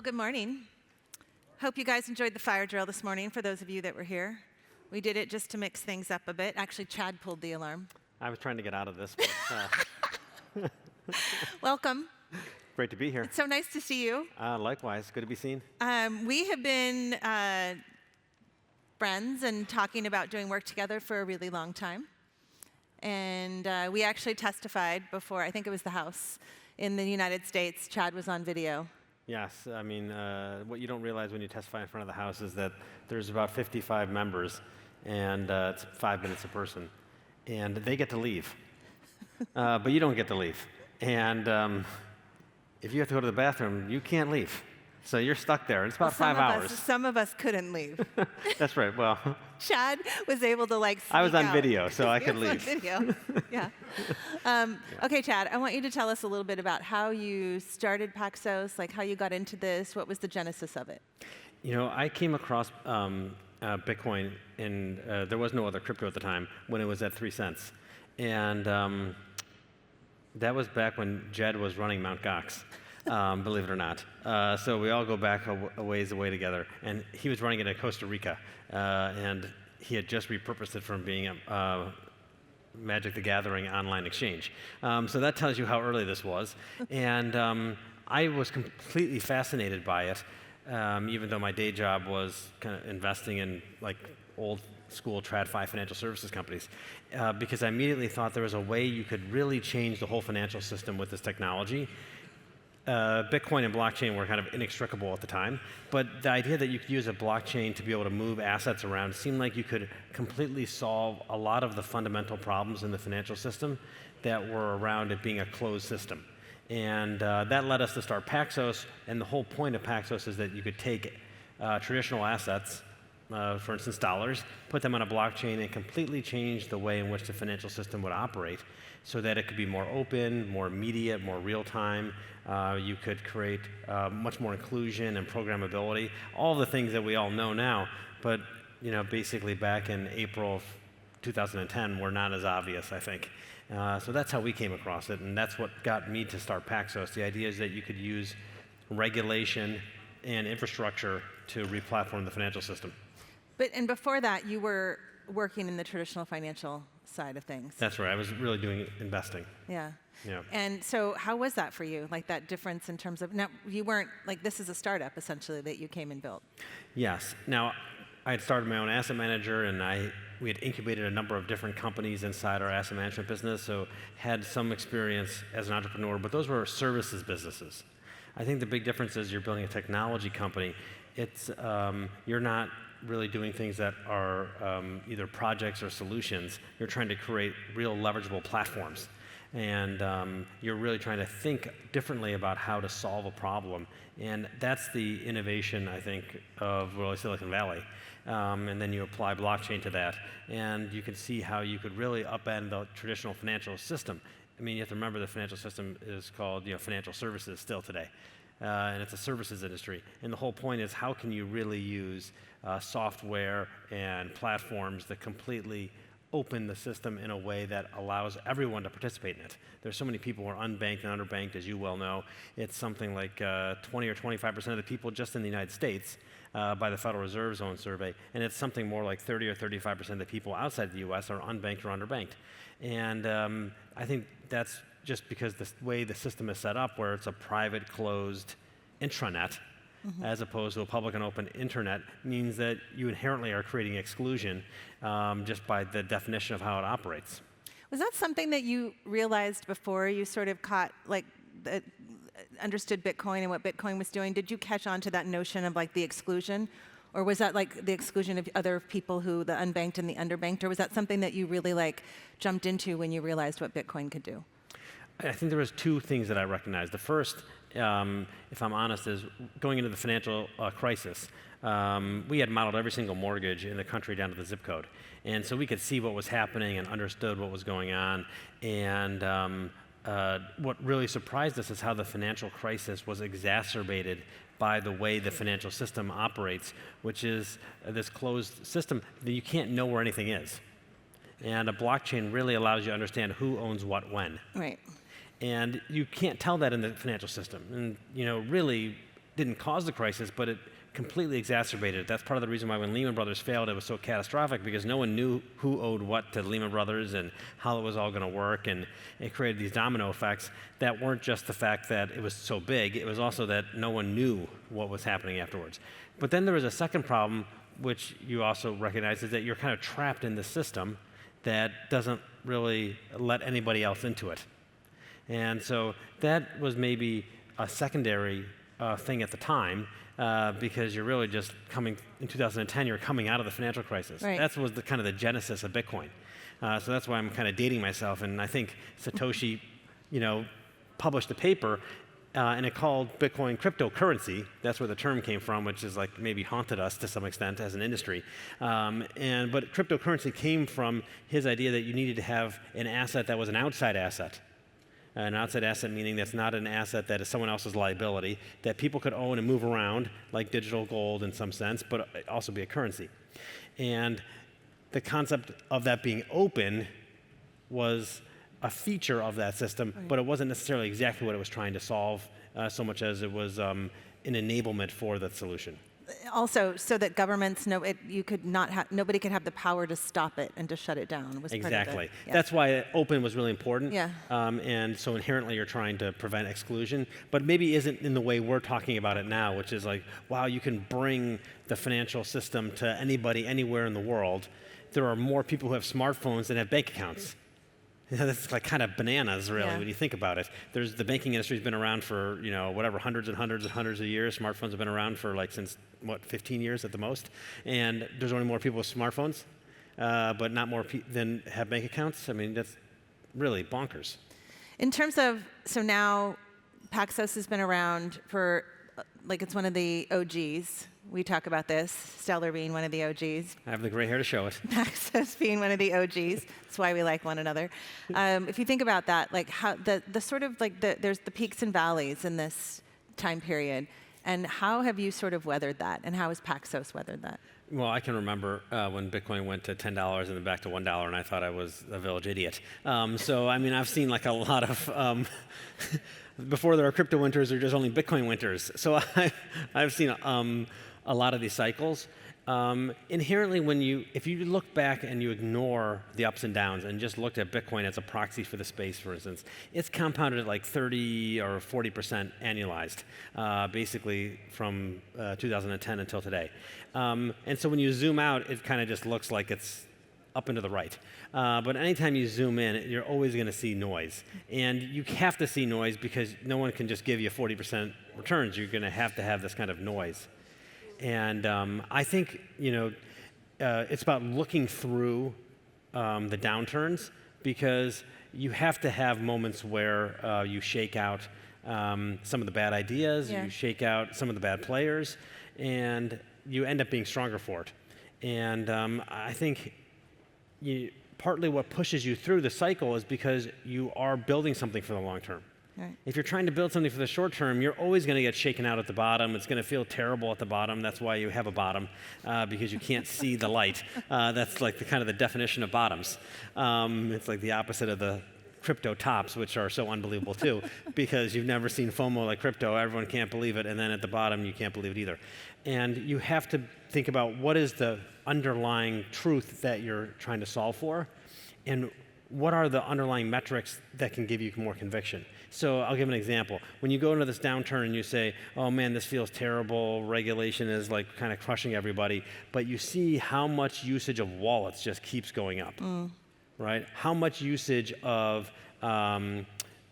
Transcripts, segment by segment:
Well, good morning. Hope you guys enjoyed the fire drill this morning, for those of you that were here. We did it just to mix things up a bit. Actually, Chad pulled the alarm. I was trying to get out of this, but Welcome. great to be here. It's so nice to see you. Likewise, good to be seen. We have been friends and talking about doing work together for a really long time. And we actually testified before, I think it was the House, in the United States. Chad was on video. Yes, I mean, what you don't realize when you testify in front of the House is that there's about 55 members, and it's 5 minutes a person. And they get to leave, but you don't get to leave. And if you have to go to the bathroom, you can't leave. So you're stuck there. It's about 5 hours. Some of us couldn't leave. That's right. Well, Chad was able to sneak I was on out. video, so I could leave. On video. Yeah. Okay, Chad, I want you to tell us a little bit about how you started Paxos, like how you got into this. What was the genesis of it? You know, I came across Bitcoin, and there was no other crypto at the time when it was at 3 cents. And that was back when Jed was running Mt. Gox. Believe it or not. So we all go back a ways away together. And he was running it in Costa Rica, and he had just repurposed it from being a Magic the Gathering online exchange. So that tells you how early this was. And I was completely fascinated by it, even though my day job was kind of investing in like old school TradFi financial services companies, because I immediately thought there was a way you could really change the whole financial system with this technology. Bitcoin and blockchain were kind of inextricable at the time, but the idea that you could use a blockchain to be able to move assets around seemed like you could completely solve a lot of the fundamental problems in the financial system that were around it being a closed system. And that led us to start Paxos, and the whole point of Paxos is that you could take traditional assets, for instance dollars, put them on a blockchain and completely change the way in which the financial system would operate so that it could be more open, more immediate, more real-time. You could create much more inclusion and programmability, all the things that we all know now, but you know, basically back in April of 2010 were not as obvious, I think. So that's how we came across it, and that's what got me to start Paxos. The idea is that you could use regulation and infrastructure to re-platform the financial system. And before that, you were working in the traditional financial side of things. That's right. I was really doing investing. Yeah. Yeah. And so how was that for you, like that difference in terms of, now you weren't, like this is a startup essentially that you came and built. Yes. Now, I had started my own asset manager, and we had incubated a number of different companies inside our asset management business, so had some experience as an entrepreneur, but those were services businesses. I think the big difference is you're building a technology company. It's, you're not really doing things that are either projects or solutions. You're trying to create real leverageable platforms. And you're really trying to think differently about how to solve a problem. And that's the innovation, I think, of really Silicon Valley. And then you apply blockchain to that. And you can see how you could really upend the traditional financial system. I mean, you have to remember the financial system is called, you know, financial services still today. And it's a services industry. And the whole point is, how can you really use software and platforms that completely open the system in a way that allows everyone to participate in it. There's so many people who are unbanked and underbanked, as you well know. It's something like 20 or 25% of the people just in the United States by the Federal Reserve's own survey, and it's something more like 30 or 35% of the people outside the US are unbanked or underbanked. And I think that's just because the way the system is set up, where it's a private, closed intranet, as opposed to a public and open internet, means that you inherently are creating exclusion just by the definition of how it operates. Was that something that you realized before you sort of understood Bitcoin and what Bitcoin was doing? Did you catch on to that notion of like the exclusion? Or was that like the exclusion of other people, who the unbanked and the underbanked? Or was that something that you really like jumped into when you realized what Bitcoin could do? I think there was two things that I recognized. The first, if I'm honest, is going into the financial crisis. We had modeled every single mortgage in the country down to the zip code. And so we could see what was happening and understood what was going on. And what really surprised us is how the financial crisis was exacerbated by the way the financial system operates, which is this closed system that you can't know where anything is. And a blockchain really allows you to understand who owns what when. Right. And you can't tell that in the financial system. And you know, really, didn't cause the crisis, but it completely exacerbated it. That's part of the reason why when Lehman Brothers failed, it was so catastrophic, because no one knew who owed what to Lehman Brothers and how it was all going to work, and it created these domino effects that weren't just the fact that it was so big, it was also that no one knew what was happening afterwards. But then there was a second problem, which you also recognize, is that you're kind of trapped in the system that doesn't really let anybody else into it. And so that was maybe a secondary thing at the time, because you're really just coming, in 2010, you're coming out of the financial crisis. Right. That was the kind of the genesis of Bitcoin. So that's why I'm kind of dating myself. And I think Satoshi, published a paper, and it called Bitcoin cryptocurrency. That's where the term came from, which is like maybe haunted us to some extent as an industry. But cryptocurrency came from his idea that you needed to have an asset that was an outside asset. An outside asset meaning that's not an asset that is someone else's liability, that people could own and move around, like digital gold in some sense, but also be a currency. And the concept of that being open was a feature of that system, but it wasn't necessarily exactly what it was trying to solve, so much as it was an enablement for the solution. Also, so that governments know it, nobody could have the power to stop it and to shut it down. Was Exactly. Part of it. Yeah. That's why open was really important. Yeah. And so inherently you're trying to prevent exclusion, but maybe isn't in the way we're talking about it now, which is like, wow, you can bring the financial system to anybody, anywhere in the world. There are more people who have smartphones than have bank accounts. That's like kind of bananas, really, when you think about it. The banking industry's been around for, hundreds and hundreds and hundreds of years. Smartphones have been around for since 15 years at the most. And there's only more people with smartphones, but not more than have bank accounts. I mean, that's really bonkers. In terms of, so now Paxos has been around for, it's one of the OGs. We talk about this, Stellar being one of the OGs. I have the gray hair to show it. Paxos being one of the OGs. That's why we like one another. If you think about that, how the sort of there's the peaks and valleys in this time period, and how have you sort of weathered that, and how has Paxos weathered that? Well, I can remember when Bitcoin went to $10 and then back to $1, and I thought I was a village idiot. So, I mean, I've seen a lot of, before there are crypto winters, there are just only Bitcoin winters. So I've seen a lot of these cycles. Inherently, if you look back and you ignore the ups and downs and just looked at Bitcoin as a proxy for the space, for instance, it's compounded at 30 or 40% annualized, basically from 2010 until today. And so when you zoom out, it kind of just looks like it's up and to the right. But anytime you zoom in, you're always going to see noise. And you have to see noise because no one can just give you 40% returns. You're going to have this kind of noise. And I think, it's about looking through the downturns, because you have to have moments where you shake out some of the bad ideas, you shake out some of the bad players, and you end up being stronger for it. And I think partly what pushes you through the cycle is because you are building something for the long term. Right. If you're trying to build something for the short term, you're always going to get shaken out at the bottom. It's going to feel terrible at the bottom. That's why you have a bottom, because you can't see the light. That's the definition of bottoms. It's like the opposite of the crypto tops, which are so unbelievable too, because you've never seen FOMO like crypto. Everyone can't believe it, and then at the bottom, you can't believe it either. And you have to think about what is the underlying truth that you're trying to solve for, and what are the underlying metrics that can give you more conviction. So I'll give an example. When you go into this downturn and you say, oh man, this feels terrible, regulation is kind of crushing everybody, but you see how much usage of wallets just keeps going up, right? How much usage of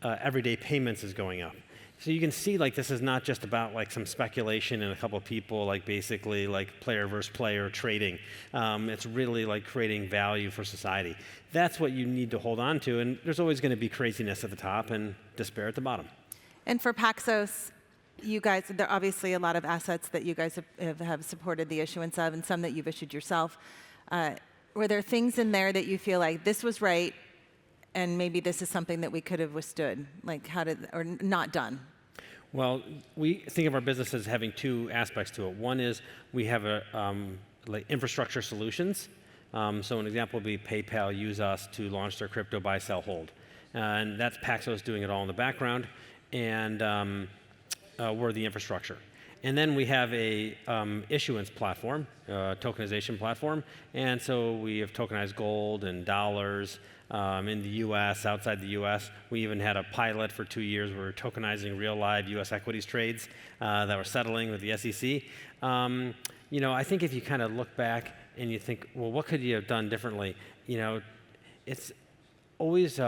everyday payments is going up. So you can see this is not just about some speculation and a couple of people basically player versus player trading. It's really creating value for society. That's what you need to hold on to, and there's always going to be craziness at the top and despair at the bottom. And for Paxos, you guys, there are obviously a lot of assets that you guys have supported the issuance of, and some that you've issued yourself. Were there things in there that you feel like this was right, and maybe this is something that we could have withstood, or not done? Well, we think of our business as having two aspects to it. One is we have infrastructure solutions. So an example would be PayPal use us to launch their crypto buy, sell, hold. And that's Paxos doing it all in the background, and we're the infrastructure. And then we have a issuance platform, tokenization platform. And so we have tokenized gold and dollars in the US, outside the US. We even had a pilot for 2 years where we were tokenizing real live US equities trades that were settling with the SEC. I think if you kind of look back and you think, well, what could you have done differently? It's always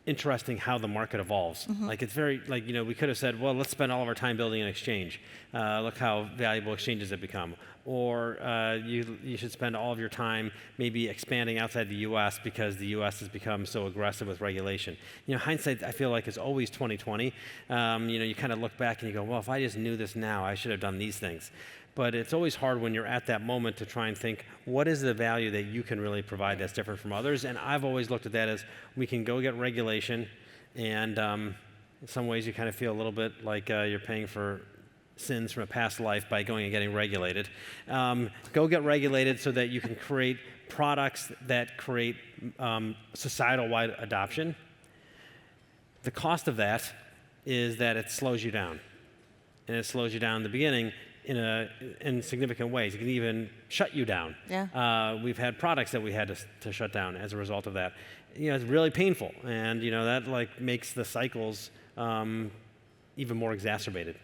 interesting how the market evolves. Like it's very, we could have said, well, let's spend all of our time building an exchange. Look how valuable exchanges have become. Or you should spend all of your time maybe expanding outside the U.S. because the U.S. has become so aggressive with regulation. Hindsight, I feel like, is always 20/20. You kind of look back and you go, well, if I just knew this now, I should have done these things. But it's always hard when you're at that moment to try and think, what is the value that you can really provide that's different from others? And I've always looked at that as we can go get regulation, and in some ways you kind of feel a little bit like you're paying for sins from a past life by going and getting regulated. Go get regulated so that you can create products that create societal-wide adoption. The cost of that is that it slows you down. And it slows you down in the beginning in significant ways. It can even shut you down. Yeah. We've had products that we had to shut down as a result of that. It's really painful, and that makes the cycles even more exacerbated.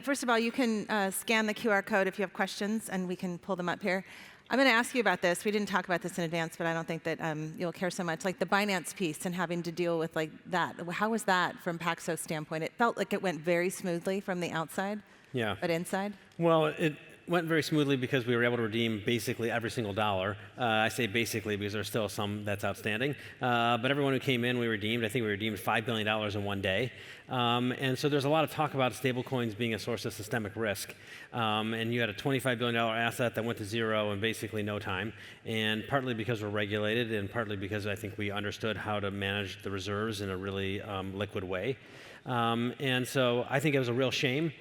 First of all, you can scan the QR code if you have questions, and we can pull them up here. I'm going to ask you about this. We didn't talk about this in advance, but I don't think that you'll care so much. Like the Binance piece and having to deal with that. How was that from Paxos' standpoint? It felt like it went very smoothly from the outside. Yeah. But inside? Well, it went very smoothly because we were able to redeem basically every single dollar. I say basically because there's still some that's outstanding. But everyone who came in, we redeemed. I think we redeemed $5 billion in one day. And so there's a lot of talk about stablecoins being a source of systemic risk. And you had a $25 billion asset that went to zero in basically no time. And partly because we're regulated, and partly because I think we understood how to manage the reserves in a really liquid way. And so I think it was a real shame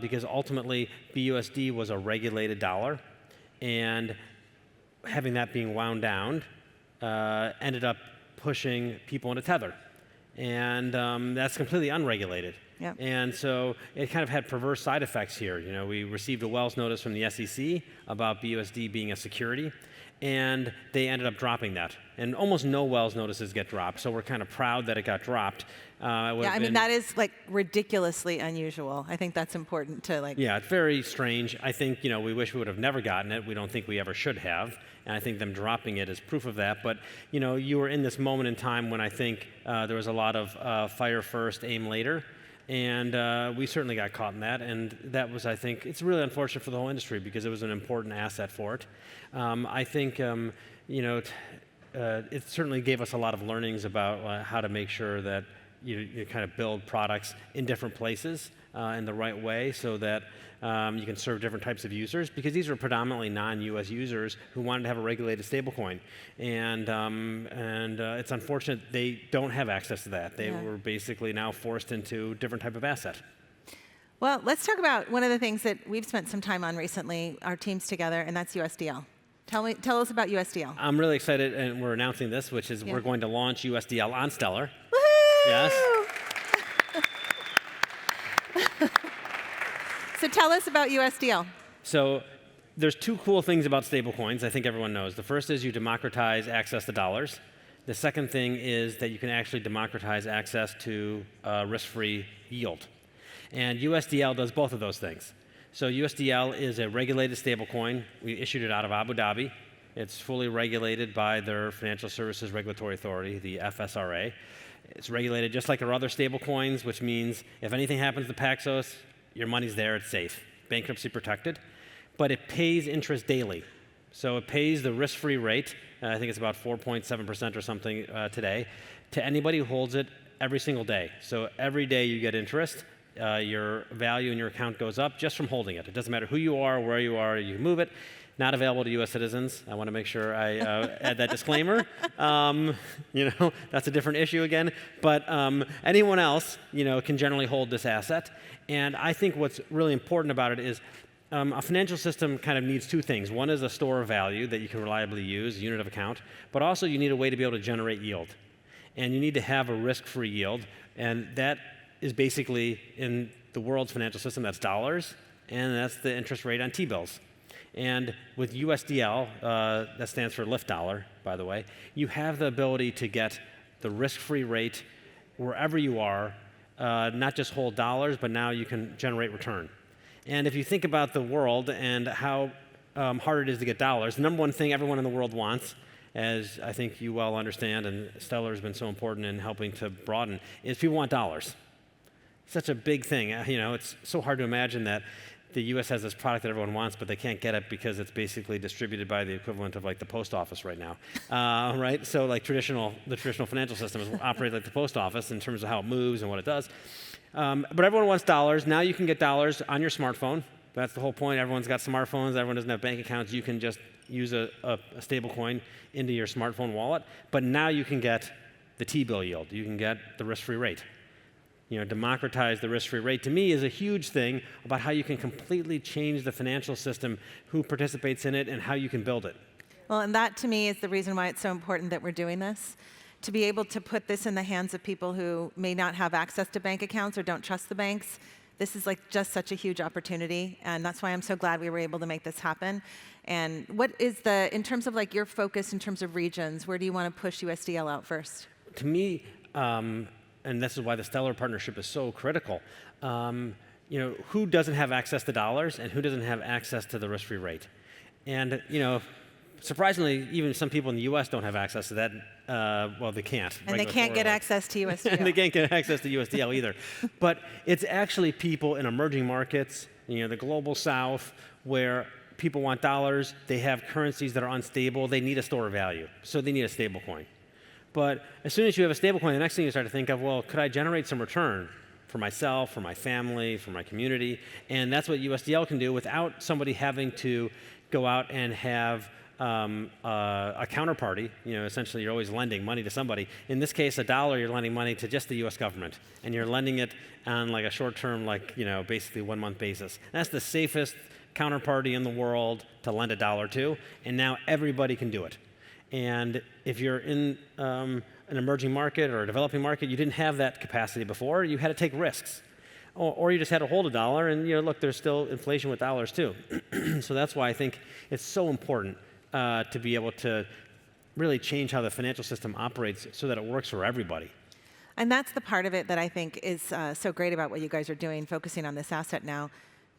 because ultimately BUSD was a regulated dollar, and having that being wound down ended up pushing people into Tether. And that's completely unregulated. Yep. And so it kind of had perverse side effects here. We received a Wells notice from the SEC about BUSD being a security, and they ended up dropping that. And almost no Wells notices get dropped, so we're kind of proud that it got dropped. That is ridiculously unusual. I think that's important to Yeah, it's very strange. I think we wish we would have never gotten it. We don't think we ever should have, and I think them dropping it is proof of that. But you were in this moment in time when I think there was a lot of fire first, aim later. And we certainly got caught in that, and that was, I think, it's really unfortunate for the whole industry because it was an important asset for it. I think, it certainly gave us a lot of learnings about how to make sure that you kind of build products in different places in the right way so that you can serve different types of users, because these are predominantly non-US users who wanted to have a regulated stablecoin. And it's unfortunate they don't have access to that. They were basically now forced into a different type of asset. Well, let's talk about one of the things that we've spent some time on recently, our teams together, and that's USDL. Tell us about USDL. I'm really excited, and we're announcing this, which is we're going to launch USDL on Stellar. Woohoo! Yes. So tell us about USDL. So there's two cool things about stablecoins I think everyone knows. The first is you democratize access to dollars. The second thing is that you can actually democratize access to risk-free yield. And USDL does both of those things. So USDL is a regulated stablecoin. We issued it out of Abu Dhabi. It's fully regulated by their Financial Services Regulatory Authority, the FSRA. It's regulated just like our other stablecoins, which means if anything happens to Paxos, your money's there, it's safe, bankruptcy protected. But it pays interest daily. So it pays the risk-free rate, I think it's about 4.7% or something today, to anybody who holds it every single day. So every day you get interest. Your value in your account goes up just from holding it. It doesn't matter who you are, where you are, you can move it. Not available to U.S. citizens. I want to make sure I add that disclaimer. That's a different issue again. But anyone else, can generally hold this asset. And I think what's really important about it is a financial system kind of needs two things. One is a store of value that you can reliably use, unit of account. But also you need a way to be able to generate yield. And you need to have a risk-free yield. And that is basically in the world's financial system, that's dollars, and that's the interest rate on T-bills. And with USDL, that stands for lift dollar, by the way, you have the ability to get the risk-free rate wherever you are, not just hold dollars, but now you can generate return. And if you think about the world and how hard it is to get dollars, the number one thing everyone in the world wants, as I think you well understand, and Stellar has been so important in helping to broaden, is people want dollars. Such a big thing. It's so hard to imagine that the U.S. has this product that everyone wants, but they can't get it because it's basically distributed by the equivalent of like the post office right now, right? So like the traditional financial system operates like the post office in terms of how it moves and what it does. But everyone wants dollars. Now you can get dollars on your smartphone. That's the whole point. Everyone's got smartphones. Everyone doesn't have bank accounts. You can just use a stable coin into your smartphone wallet. But now you can get the T-bill yield. You can get the risk-free rate. Democratize the risk-free rate, to me, is a huge thing about how you can completely change the financial system, who participates in it, and how you can build it. Well, and that, to me, is the reason why it's so important that we're doing this. To be able to put this in the hands of people who may not have access to bank accounts or don't trust the banks, this is like just such a huge opportunity, and that's why I'm so glad we were able to make this happen. And what is in terms of like your focus in terms of regions, where do you want to push USDL out first? To me, and this is why the Stellar partnership is so critical. Who doesn't have access to dollars and who doesn't have access to the risk-free rate? And surprisingly, even some people in the U.S. don't have access to that. Well, they can't. And they can't get access to USDL. And they can't get access to USDL either. But it's actually people in emerging markets, the global south, where people want dollars. They have currencies that are unstable. They need a store of value. So they need a stable coin. But as soon as you have a stablecoin, the next thing you start to think of, well, could I generate some return for myself, for my family, for my community? And that's what USDL can do without somebody having to go out and have a counterparty. Essentially, you're always lending money to somebody. In this case, $1, you're lending money to just the U.S. government, and you're lending it on like a short-term, basically 1-month basis. That's the safest counterparty in the world to lend $1 to, and now everybody can do it. And if you're in an emerging market or a developing market, you didn't have that capacity before. You had to take risks. Or you just had to hold $1, and look, there's still inflation with dollars too. So that's why I think it's so important to be able to really change how the financial system operates so that it works for everybody. And that's the part of it that I think is so great about what you guys are doing, focusing on this asset now.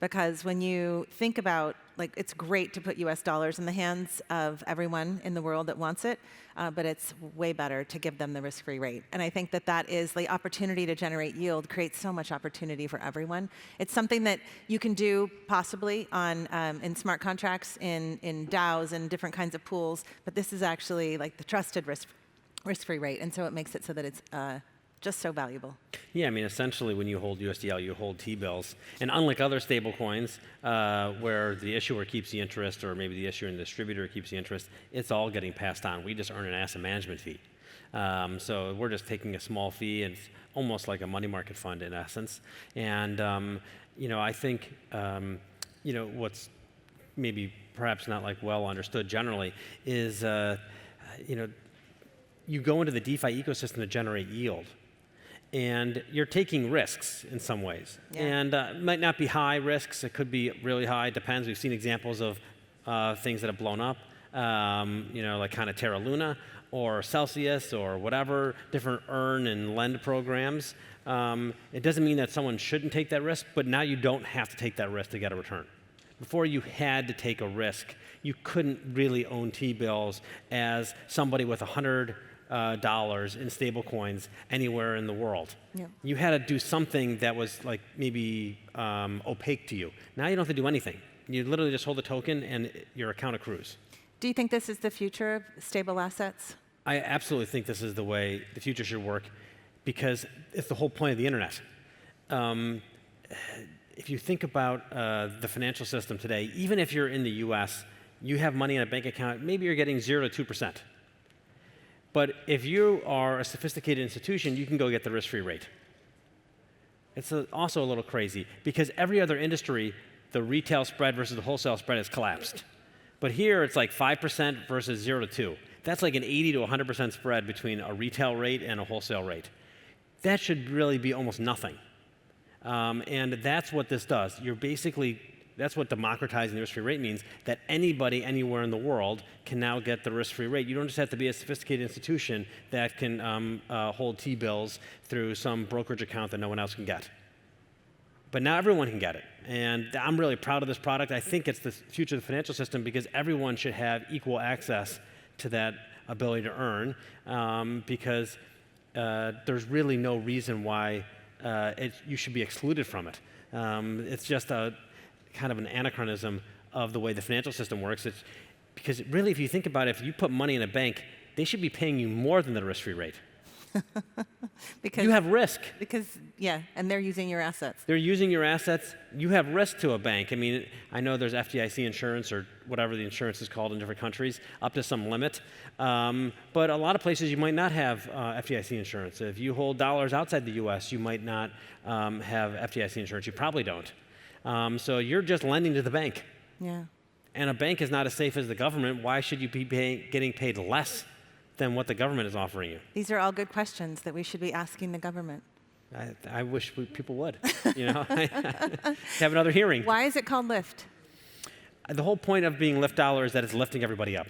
Because when you think about, it's great to put US dollars in the hands of everyone in the world that wants it, but it's way better to give them the risk-free rate. And I think that is the opportunity to generate yield creates so much opportunity for everyone. It's something that you can do possibly in smart contracts, in DAOs and different kinds of pools, but this is actually like the trusted risk-free rate, and so it makes it so that it's just so valuable. Yeah, essentially when you hold USDL, you hold T-bills. And unlike other stable coins, where the issuer keeps the interest, or maybe the issuer and the distributor keeps the interest, it's all getting passed on. We just earn an asset management fee. So we're just taking a small fee, and it's almost like a money market fund in essence. And I think what's maybe perhaps not well understood generally is you go into the DeFi ecosystem to generate yield. And you're taking risks in some ways. Yeah. And it might not be high risks. It could be really high. It depends. We've seen examples of things that have blown up, like kind of Terra Luna or Celsius or whatever, different earn and lend programs. It doesn't mean that someone shouldn't take that risk, but now you don't have to take that risk to get a return. Before you had to take a risk. You couldn't really own T-bills as somebody with $100 in stable coins anywhere in the world. Yeah. You had to do something that was maybe opaque to you. Now you don't have to do anything. You literally just hold the token and your account accrues. Do you think this is the future of stable assets? I absolutely think this is the way the future should work, because it's the whole point of the internet. If you think about the financial system today, even if you're in the US, you have money in a bank account, maybe you're getting 0 to 2%. But if you are a sophisticated institution, you can go get the risk-free rate. It's also a little crazy, because every other industry, the retail spread versus the wholesale spread has collapsed. But here, it's like 5% versus 0 to 2. That's like an 80 to 100% spread between a retail rate and a wholesale rate. That should really be almost nothing. And that's what this does. That's what democratizing the risk-free rate means, that anybody anywhere in the world can now get the risk-free rate. You don't just have to be a sophisticated institution that can hold T-bills through some brokerage account that no one else can get. But now everyone can get it. And I'm really proud of this product. I think it's the future of the financial system because everyone should have equal access to that ability to earn because there's really no reason why you should be excluded from it. It's just a kind of an anachronism of the way the financial system works. Because really, if you think about it, if you put money in a bank, they should be paying you more than the risk-free rate. Because you have risk. And they're using your assets. They're using your assets. You have risk to a bank. I mean, I know there's FDIC insurance or whatever the insurance is called in different countries, up to some limit. But a lot of places you might not have FDIC insurance. If you hold dollars outside the U.S., you might not have FDIC insurance. You probably don't. So you're just lending to the bank. Yeah. And a bank is not as safe as the government. Why should you be getting paid less than what the government is offering you? These are all good questions that we should be asking the government. I wish people would. Have another hearing. Why is it called Lyft? The whole point of being Lyft dollar is that it's lifting everybody up.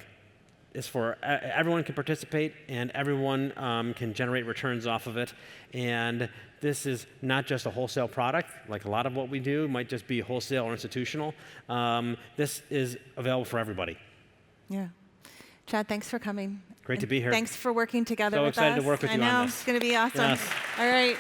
It's for everyone can participate and everyone can generate returns off of it. And this is not just a wholesale product, like a lot of what we do might just be wholesale or institutional. This is available for everybody. Yeah. Chad, thanks for coming. Great to be here. Thanks for working together with us. So excited to work with you on this. I know, it's going to be awesome. Yes. All right.